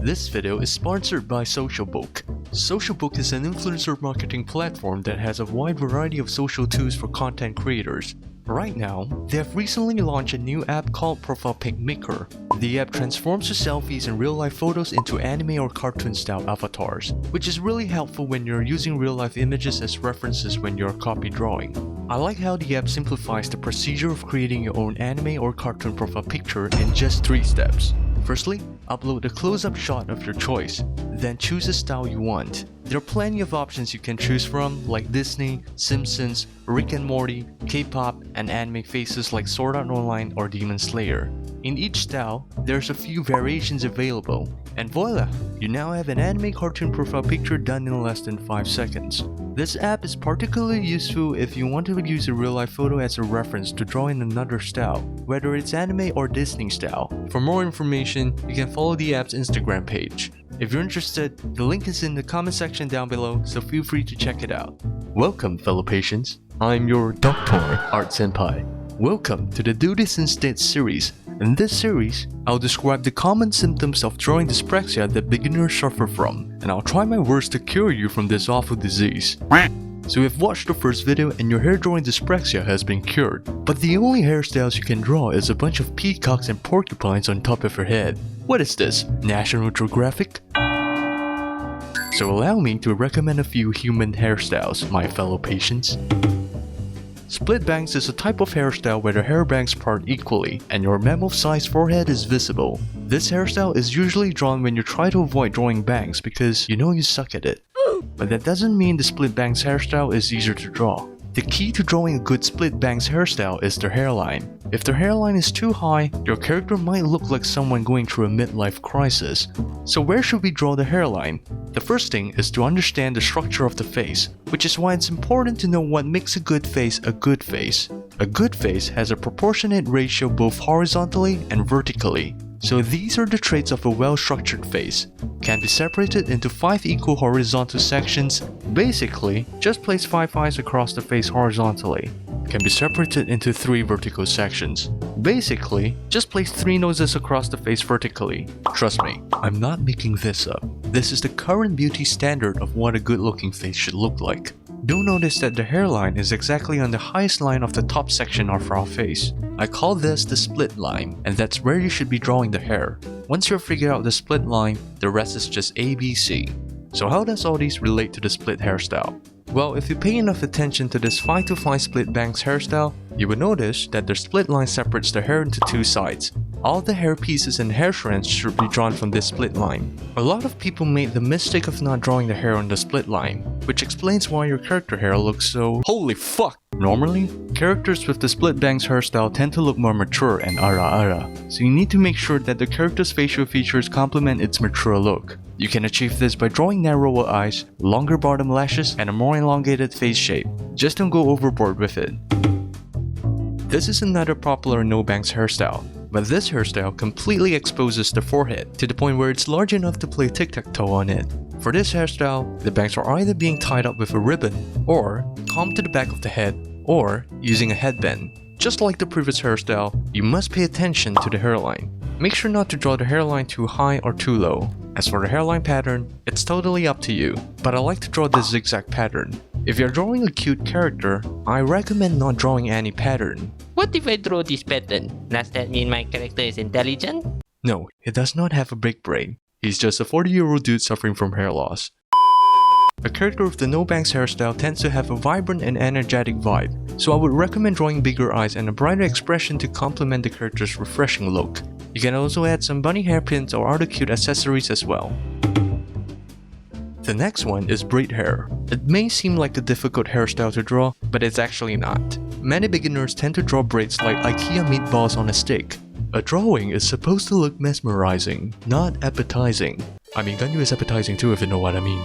This video is sponsored by Socialbook. Socialbook is an influencer marketing platform that has a wide variety of social tools for content creators. Right now, they have recently launched a new app called Profile Pic Maker. The app transforms your selfies and real-life photos into anime or cartoon-style avatars, which is really helpful when you're using real-life images as references when you're copy drawing. I like how the app simplifies the procedure of creating your own anime or cartoon profile picture in just 3 steps. Firstly, upload a close-up shot of your choice, then choose the style you want. There are plenty of options you can choose from, like Disney, Simpsons, Rick and Morty, K-pop, and anime faces like Sword Art Online or Demon Slayer. In each style, there's a few variations available, and voila! You now have an anime cartoon profile picture done in less than 5 seconds. This app is particularly useful if you want to use a real-life photo as a reference to draw in another style, whether it's anime or Disney style. For more information, you can follow the app's Instagram page. If you're interested, the link is in the comment section down below, so feel free to check it out. Welcome, fellow patients. I'm your Dr. Art Senpai. Welcome to the Do This Instead series. In this series, I'll describe the common symptoms of drawing dyspraxia that beginners suffer from, and I'll try my worst to cure you from this awful disease. So you've watched the first video and your hair drawing dyspraxia has been cured, but the only hairstyles you can draw is a bunch of peacocks and porcupines on top of your head. What is this, National Geographic? So allow me to recommend a few human hairstyles, my fellow patients. Split bangs is a type of hairstyle where the hair bangs part equally and your mammoth-sized forehead is visible. This hairstyle is usually drawn when you try to avoid drawing bangs because you know you suck at it. But that doesn't mean the split bangs hairstyle is easier to draw. The key to drawing a good split bangs hairstyle is their hairline. If their hairline is too high, your character might look like someone going through a midlife crisis. So where should we draw the hairline? The first thing is to understand the structure of the face, which is why it's important to know what makes a good face a good face. A good face has a proportionate ratio both horizontally and vertically. So these are the traits of a well-structured face. Can be separated into 5 equal horizontal sections. Basically, just place 5 eyes across the face horizontally. Can be separated into 3 vertical sections. Basically, just place 3 noses across the face vertically. Trust me, I'm not making this up. This is the current beauty standard of what a good-looking face should look like. Do notice that the hairline is exactly on the highest line of the top section of our face. I call this the split line, and that's where you should be drawing the hair. Once you've figured out the split line, the rest is just ABC. So how does all these relate to the split hairstyle? Well, if you pay enough attention to this 5 to 5 split bangs hairstyle, you will notice that the split line separates the hair into 2 sides. All the hair pieces and hair strands should be drawn from this split line. A lot of people made the mistake of not drawing the hair on the split line, which explains why your character hair looks so holy fuck. Normally, characters with the split bangs hairstyle tend to look more mature and ara-ara, so you need to make sure that the character's facial features complement its mature look. You can achieve this by drawing narrower eyes, longer bottom lashes, and a more elongated face shape. Just don't go overboard with it. This is another popular no-bangs hairstyle, but this hairstyle completely exposes the forehead to the point where it's large enough to play tic-tac-toe on it. For this hairstyle, the bangs are either being tied up with a ribbon, or combed to the back of the head, or using a headband. Just like the previous hairstyle, you must pay attention to the hairline. Make sure not to draw the hairline too high or too low. As for the hairline pattern, it's totally up to you, but I like to draw this zigzag pattern. If you're drawing a cute character, I recommend not drawing any pattern. What if I draw this pattern? Does that mean my character is intelligent? No, he does not have a big brain. He's just a 40-year-old dude suffering from hair loss. A character with the no-bangs hairstyle tends to have a vibrant and energetic vibe, so I would recommend drawing bigger eyes and a brighter expression to complement the character's refreshing look. You can also add some bunny hairpins or other cute accessories as well. The next one is braid hair. It may seem like a difficult hairstyle to draw, but it's actually not. Many beginners tend to draw braids like IKEA meatballs on a stick. A drawing is supposed to look mesmerizing, not appetizing. I mean, Ganyu is appetizing too if you know what I mean.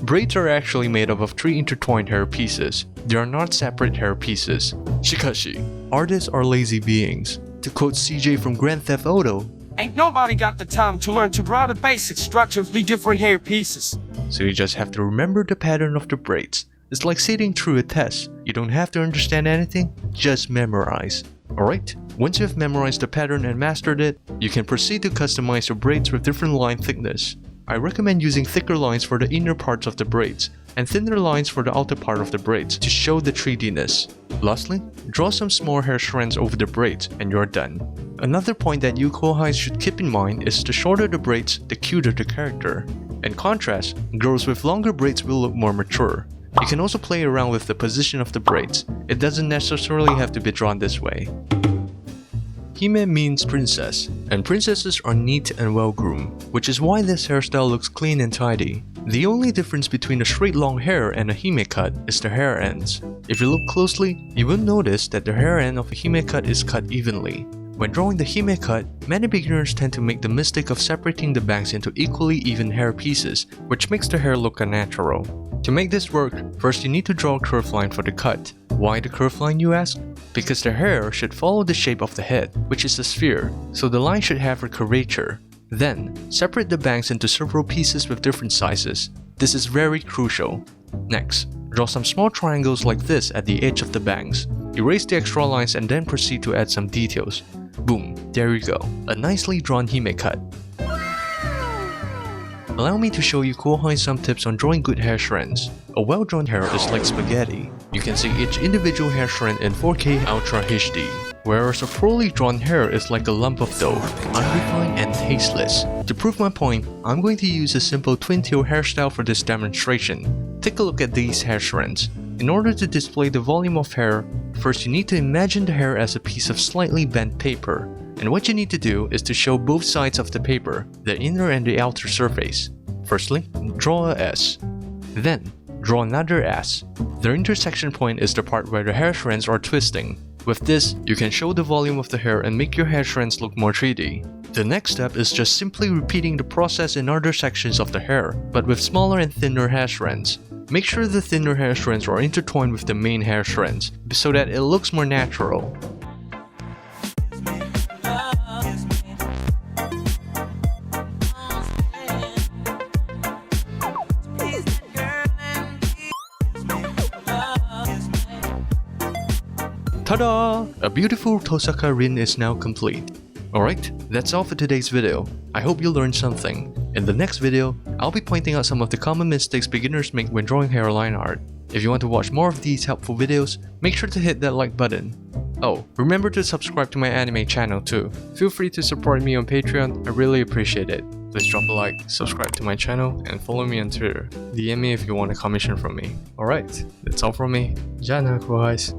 Braids are actually made up of 3 intertwined hair pieces. They are not separate hair pieces. Shikashi, artists are lazy beings. To quote CJ from Grand Theft Auto, "Ain't nobody got the time to learn to draw the basic structure of the different hair pieces." So you just have to remember the pattern of the braids. It's like sitting through a test. You don't have to understand anything, just memorize. Alright, once you have memorized the pattern and mastered it, you can proceed to customize your braids with different line thickness. I recommend using thicker lines for the inner parts of the braids, and thinner lines for the outer part of the braids to show the 3Dness. Lastly, draw some small hair strands over the braids and you're done. Another point that you kohais should keep in mind is the shorter the braids, the cuter the character. In contrast, girls with longer braids will look more mature. You can also play around with the position of the braids. It doesn't necessarily have to be drawn this way. Hime means princess, and princesses are neat and well-groomed, which is why this hairstyle looks clean and tidy. The only difference between a straight long hair and a Hime cut is the hair ends. If you look closely, you will notice that the hair end of a Hime cut is cut evenly. When drawing the Hime cut, many beginners tend to make the mistake of separating the bangs into equally even hair pieces, which makes the hair look unnatural. To make this work, first you need to draw a curved line for the cut. Why the curved line, you ask? Because the hair should follow the shape of the head, which is a sphere, so the line should have a curvature. Then, separate the bangs into several pieces with different sizes. This is very crucial. Next, draw some small triangles like this at the edge of the bangs. Erase the extra lines and then proceed to add some details. Boom, there you go, a nicely drawn Hime cut. Allow me to show you kohai some tips on drawing good hair strands. A well-drawn hair is like spaghetti. You can see each individual hair strand in 4K Ultra HD. Whereas a poorly drawn hair is like a lump of dough, unrefined and tasteless. To prove my point, I'm going to use a simple twin-tail hairstyle for this demonstration. Take a look at these hair strands. In order to display the volume of hair, first you need to imagine the hair as a piece of slightly bent paper. And what you need to do is to show both sides of the paper, the inner and the outer surface. Firstly, draw a S. Then, draw another S. The intersection point is the part where the hair strands are twisting. With this, you can show the volume of the hair and make your hair strands look more 3D. The next step is just simply repeating the process in other sections of the hair, but with smaller and thinner hair strands. Make sure the thinner hair strands are intertwined with the main hair strands, so that it looks more natural. Ta-da! A beautiful Tosaka rin is now complete. Alright, that's all for today's video. I hope you learned something. In the next video, I'll be pointing out some of the common mistakes beginners make when drawing hairline art. If you want to watch more of these helpful videos, make sure to hit that like button. Oh, remember to subscribe to my anime channel too. Feel free to support me on Patreon, I really appreciate it. Please drop a like, subscribe to my channel, and follow me on Twitter. DM me if you want a commission from me. Alright, that's all from me. Ja na, kohais.